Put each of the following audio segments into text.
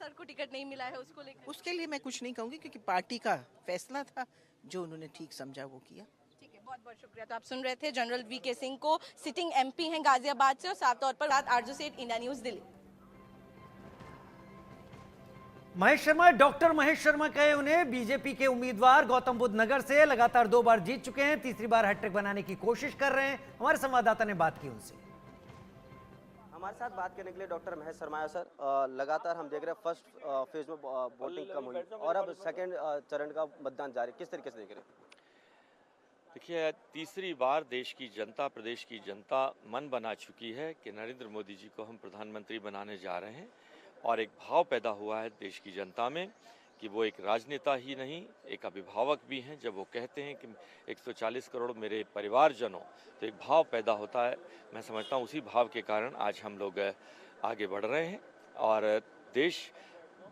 Sir को ticket नहीं मिला है उसको लेकर? उसके लिए मैं कुछ नहीं कहूँगी क्योंकि पार्टी का फैसला था, जो उन्होंने ठीक समझा वो किया। ठीक है, बहुत बहुत शुक्रिया। तो आप सुन रहे थे जनरल वीके सिंह को, सिटिंग एमपी हैं गाजियाबाद से, और साफ तौर पर आरजू सेठ, India news Delhi. Mahesh Sharma, doctor Mahesh Sharma कहे उन्हें बीजेपी के उम्मीदवार गौतम बुद्ध नगर से लगातार 2 बार जीत चुके हैं, तीसरी बार हैट्रिक बनाने की कोशिश कर रहे हैं। हमारे संवाददाता ने बात की उनसे। हमारे साथ बात करने के लिए डॉक्टर महेश शर्मा है। सर, लगातार हम देख रहे हैं फर्स्ट फेज में वोटिंग कम हुई और अब सेकंड चरण का मतदान जारी, किस तरीके से देख रहे हैं? देखिए, तीसरी बार देश की जनता, प्रदेश की जनता मन बना चुकी है कि नरेंद्र मोदी जी को हम प्रधानमंत्री बनाने जा रहे हैं, और एक भाव पैदा हुआ है देश की जनता में कि वो एक राजनेता ही नहीं, एक अभिभावक भी हैं। जब वो कहते हैं कि 140 करोड़ मेरे परिवारजनों, तो एक भाव पैदा होता है। मैं समझता हूँ उसी भाव के कारण आज हम लोग आगे बढ़ रहे हैं और देश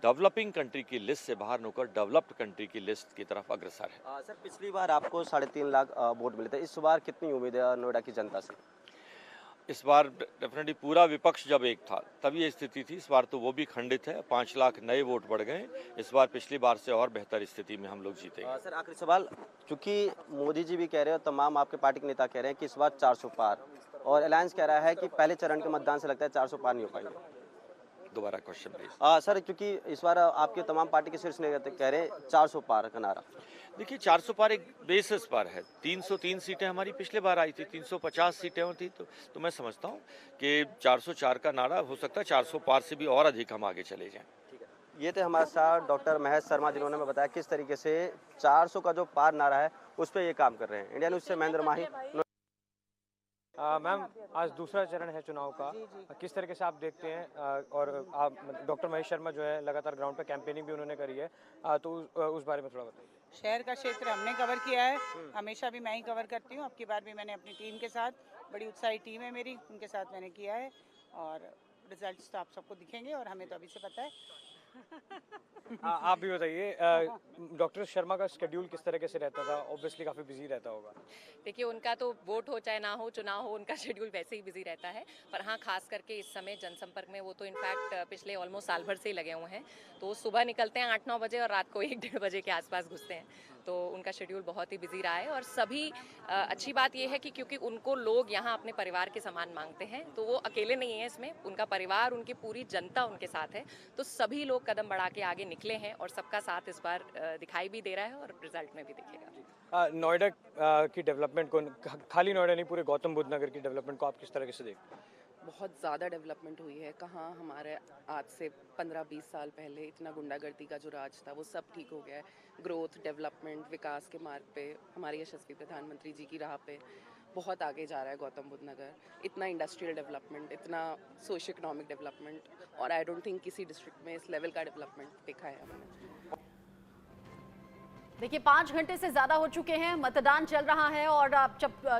डेवलपिंग कंट्री की लिस्ट से बाहर होकर डेवलप्ड कंट्री की लिस्ट की तरफ अग्रसर है। सर, पिछली बार आपको 3.5 लाख वोट मिले थे, इस बार कितनी उम्मीद है नोएडा की जनता से? इस बार डेफिनेटली पूरा विपक्ष जब एक था तब ये स्थिति थी, इस बार तो वो भी खंडित है। 5 लाख नए वोट बढ़ गए, इस बार पिछली बार से और बेहतर स्थिति में हम लोग जीतेंगे। सर, आखिरी सवाल, चूंकि मोदी जी भी कह रहे हैं, तमाम आपके पार्टी के नेता कह रहे हैं कि इस बार 400 पार, और अलायंस कह रहा है कि पहले चरण के मतदान से लगता है 400 पार नहीं हो पाएंगे। दोबारा क्वेश्चन प्लीज। सर, क्योंकि इस बार आपके तमाम पार्टी के शीर्ष नेता कह रहे हैं 400 पार का नारा। देखिए, 400 पार एक बेसिस पर है। 303 सीटें हमारी पिछले बार आई थी, 350 सीटें और थी, तो मैं समझता हूँ कि 404 का नारा हो सकता है, 400 पार से भी और अधिक हम आगे चले जाएं। ये थे हमारे साथ डॉक्टर महेश शर्मा, जिन्होंने हमें बताया किस तरीके से 400 का जो पार नारा है उस पर ये काम कर रहे हैं। इंडिया न्यूज से महेंद्र माही। मैम, आज दूसरा चरण है चुनाव का, किस तरीके से आप देखते हैं? और आप डॉक्टर महेश शर्मा जो है लगातार ग्राउंड पे कैंपेनिंग भी उन्होंने करी है, तो उस बारे में थोड़ा बताइए। शहर का क्षेत्र हमने कवर किया है, हमेशा भी मैं ही कवर करती हूँ। अब की बार भी मैंने अपनी टीम के साथ, बड़ी उत्साही टीम है मेरी, उनके साथ मैंने किया है, और रिजल्ट्स तो आप सबको दिखेंगे और हमें तो अभी से पता है। आप भी बताइए, डॉक्टर शर्मा का शेड्यूल किस तरीके से रहता था? ऑब्वियसली काफ़ी बिजी रहता होगा। देखिए, उनका तो वोट हो चाहे ना हो, चुनाव हो, उनका शेड्यूल वैसे ही बिजी रहता है। पर हाँ, खास करके इस समय जनसंपर्क में वो तो इनफैक्ट पिछले ऑलमोस्ट साल भर से ही लगे हुए हैं। तो सुबह निकलते हैं 8-9 बजे और रात को 1-1.5 बजे के आसपास घुसते हैं। तो उनका शेड्यूल बहुत ही बिजी रहा है, और सभी अच्छी बात यह है कि क्योंकि उनको लोग यहाँ अपने परिवार के समान मांगते हैं, तो वो अकेले नहीं हैं इसमें, उनका परिवार, उनकी पूरी जनता उनके साथ है। तो सभी लोग कदम बढ़ा के आगे निकले हैं, और सबका साथ इस बार दिखाई भी दे रहा है और रिजल्ट में भी दिखेगा। नोएडा की डेवलपमेंट को, खाली नोएडा नहीं, पूरे गौतम बुद्ध नगर की डेवलपमेंट को आप किस तरीके से देखते हैं? बहुत ज़्यादा डेवलपमेंट हुई है। कहाँ हमारे आज से 15-20 साल पहले इतना गुंडागर्दी का जो राज था वो सब ठीक हो गया है। ग्रोथ, डेवलपमेंट, विकास के मार्ग पे हमारे यशस्वी प्रधानमंत्री जी की राह पे बहुत आगे जा रहा है गौतम बुद्ध नगर। इतना इंडस्ट्रियल डेवलपमेंट, इतना सोशो इकोनॉमिक डेवलपमेंट, और आई डोंट थिंक किसी डिस्ट्रिक्ट में इस लेवल का डेवलपमेंट देखा है हमने। देखिए, 5 घंटे से ज्यादा हो चुके हैं, मतदान चल रहा है, और अब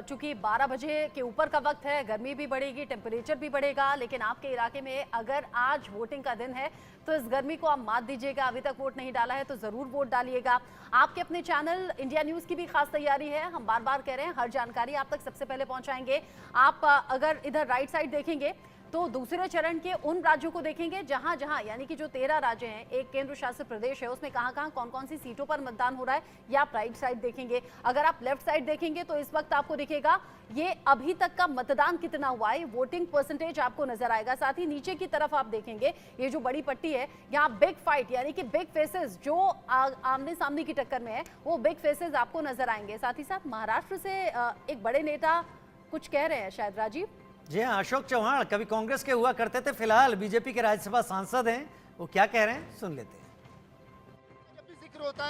चूंकि 12 बजे के ऊपर का वक्त है, गर्मी भी बढ़ेगी, टेम्परेचर भी बढ़ेगा। लेकिन आपके इलाके में अगर आज वोटिंग का दिन है तो इस गर्मी को आप मात दीजिएगा। अभी तक वोट नहीं डाला है तो जरूर वोट डालिएगा। आपके अपने चैनल इंडिया न्यूज की भी खास तैयारी है, हम बार बार कह रहे हैं, हर जानकारी आप तक सबसे पहले पहुंचाएंगे। आप अगर इधर राइट साइड देखेंगे तो दूसरे चरण के उन राज्यों को देखेंगे जहां जहां, यानी कि जो 13 राज्य हैं, एक केंद्र शासित प्रदेश है, उसमें कहां-कहां कौन-कौन सी सीटों पर मतदान हो रहा है, ये आप राइट साइड देखेंगे। अगर आप लेफ्ट साइड देखेंगे तो इस वक्त आपको दिखेगा ये अभी तक का मतदान कितना हुआ है, वोटिंग परसेंटेज आपको नजर आएगा। साथ ही नीचे की तरफ आप देखेंगे, ये जो बड़ी पट्टी है, यहाँ बिग फाइट, यानी कि बिग फेसेस जो आमने सामने की टक्कर में है, वो बिग फेसेस आपको नजर आएंगे। साथ ही साथ महाराष्ट्र से एक बड़े नेता कुछ कह रहे हैं, शायद राजीव। जी हाँ, अशोक चौहान कभी कांग्रेस के हुआ करते थे, फिलहाल बीजेपी के राज्यसभा सांसद हैं। वो क्या कह रहे हैं, सुन लेते हैं। जब भी जिक्र होता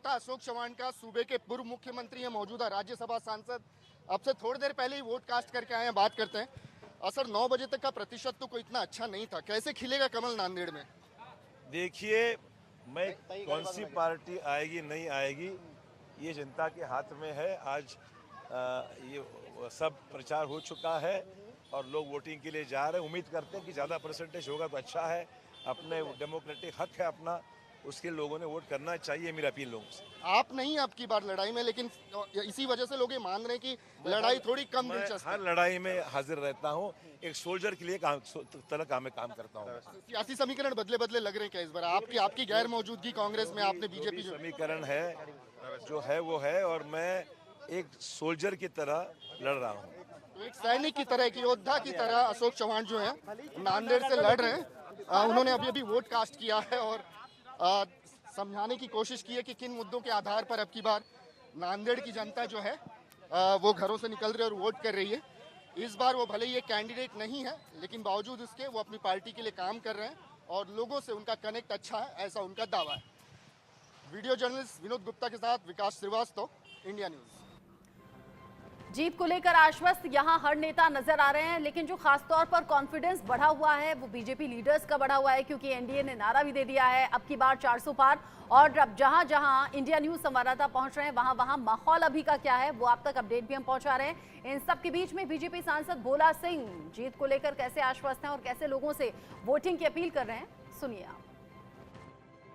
है अशोक चौहान का, सूबे के पूर्व मुख्यमंत्री हैं, मौजूदा राज्यसभा सांसद, अब से थोड़ी देर पहले ही वोट कास्ट करके आए हैं। बात करते हैं। असर 9 बजे तक का प्रतिशत तो कोई इतना अच्छा नहीं था, कैसे खिलेगा कमल नांदेड़ में? देखिए, मैं कौन सी पार्टी आएगी नहीं आएगी ये जनता के हाथ में है। आज ये सब प्रचार हो चुका है और लोग वोटिंग के लिए जा रहे हैं। उम्मीद करते हैं कि ज़्यादा परसेंटेज होगा तो अच्छा है, अपने डेमोक्रेटिक हक है अपना, उसके लोगों ने वोट करना चाहिए, मेरी अपील लोगों से। आप नहीं अब की बार लड़ाई में, लेकिन इसी वजह से लोग ये मान रहे हैं कि लड़ाई थोड़ी कम दिलचस्प है। हर लड़ाई में हाजिर रहता हूँ, एक सोल्जर के लिए काम करता हूँ। सियासी समीकरण बदले बदले लग रहे हैं क्या इस बार? आपकी गैर मौजूदगी कांग्रेस में, आपने बीजेपी समीकरण है जो है वो है, और मैं एक सोल्जर की तरह लड़ रहा हूँ। तो एक सैनिक की तरह, एक योद्धा की तरह अशोक चौहान जो है नांदेड़ से लड़ रहे हैं। उन्होंने अभी वोट कास्ट किया है और समझाने की कोशिश की है कि किन मुद्दों के आधार पर अब की बार नांदेड़ की जनता जो है वो घरों से निकल रही है और वोट कर रही है। इस बार वो भले ही एक कैंडिडेट नहीं है, लेकिन बावजूद उसके वो अपनी पार्टी के लिए काम कर रहे हैं और लोगों से उनका कनेक्ट अच्छा है, ऐसा उनका दावा है। वीडियो जर्नलिस्ट विनोद गुप्ता के साथ विकास श्रीवास्तव, इंडिया न्यूज। जीत को लेकर आश्वस्त यहां हर नेता नजर आ रहे हैं, लेकिन जो खासतौर पर कॉन्फिडेंस बढ़ा हुआ है वो बीजेपी लीडर्स का बढ़ा हुआ है, क्योंकि एनडीए ने नारा भी दे दिया है अब की बार 400 पार। और अब जहां जहां इंडिया न्यूज संवाददाता पहुंच रहे हैं वहां वहां माहौल अभी का क्या है वो आप तक अपडेट भी हम पहुंचा रहे हैं। इन सब के बीच में बीजेपी सांसद भोला सिंह जीत को लेकर कैसे आश्वस्त हैं और कैसे लोगों से वोटिंग की अपील कर रहे हैं, सुनिए आप।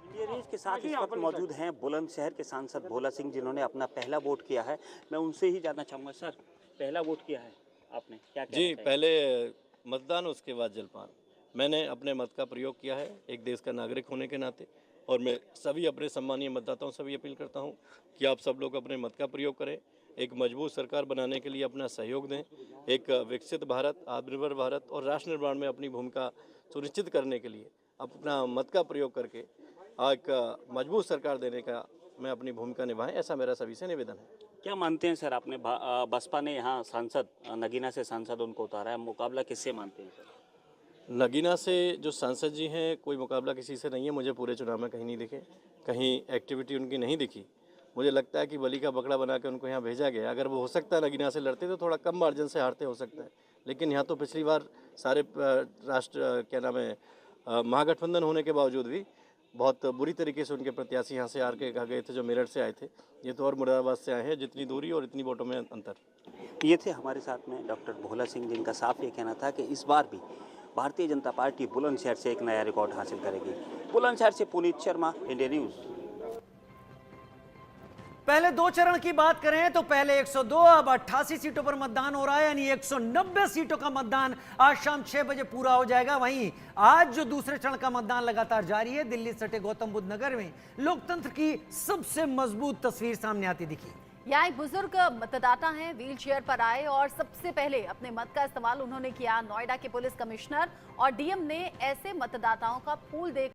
इंडिया न्यूज के साथ इस वक्त मौजूद हैं बुलंदशहर के सांसद भोला सिंह, जिन्होंने अपना पहला वोट किया है। मैं उनसे ही जानना चाहूँगा, सर पहला वोट किया है आपने, क्या जी पहले मतदान उसके बाद जलपान। मैंने अपने मत का प्रयोग किया है एक देश का नागरिक होने के नाते, और मैं सभी अपने सम्मानीय मतदाताओं से भी अपील करता हूं कि आप सब लोग अपने मत का प्रयोग करें, एक मजबूत सरकार बनाने के लिए अपना सहयोग दें, एक विकसित भारत, आत्मनिर्भर भारत और राष्ट्र निर्माण में अपनी भूमिका सुनिश्चित करने के लिए अपना मत का प्रयोग करके एक मजबूत सरकार देने का मैं अपनी भूमिका निभाएं, ऐसा मेरा सभी से निवेदन है। क्या मानते हैं सर, आपने बसपा ने यहाँ सांसद नगीना से सांसद उनको उतारा है, मुकाबला किससे मानते हैं सर? नगीना से जो सांसद जी हैं कोई मुकाबला किसी से नहीं है, मुझे पूरे चुनाव में कहीं नहीं दिखे, कहीं एक्टिविटी उनकी नहीं दिखी। मुझे लगता है कि बलि का बकरा बना के उनको यहाँ भेजा गया। अगर वो हो सकता है नगीना से लड़ते तो थोड़ा कम मार्जिन से हारते हो सकता है, लेकिन यहाँ तो पिछली बार सारे राष्ट्र क्या नाम है महागठबंधन होने के बावजूद भी बहुत बुरी तरीके से उनके प्रत्याशी यहाँ से हार के गए थे, जो मेरठ से आए थे। ये तो और मुरादाबाद से आए हैं, जितनी दूरी और इतनी वोटों में अंतर। ये थे हमारे साथ में डॉक्टर भोला सिंह, जिनका साफ ये कहना था कि इस बार भी भारतीय जनता पार्टी बुलंदशहर से एक नया रिकॉर्ड हासिल करेगी। बुलंदशहर से पुनीत शर्मा, इंडिया न्यूज। पहले 2 चरण की बात करें तो पहले 102, अब 88 सीटों पर मतदान हो रहा है, यानी 190 सीटों का मतदान आज शाम 6 बजे पूरा हो जाएगा। वहीं आज जो दूसरे चरण का मतदान लगातार जारी है, दिल्ली सटे गौतम बुद्ध नगर में लोकतंत्र की सबसे मजबूत तस्वीर सामने आती दिखी। यहाँ एक बुजुर्ग मतदाता हैं, व्हील चेयर पर आए और सबसे पहले अपने मत का इस्तेमाल उन्होंने किया। नोएडा के पुलिस कमिश्नर और डीएम ने ऐसे मतदाताओं का पूल देख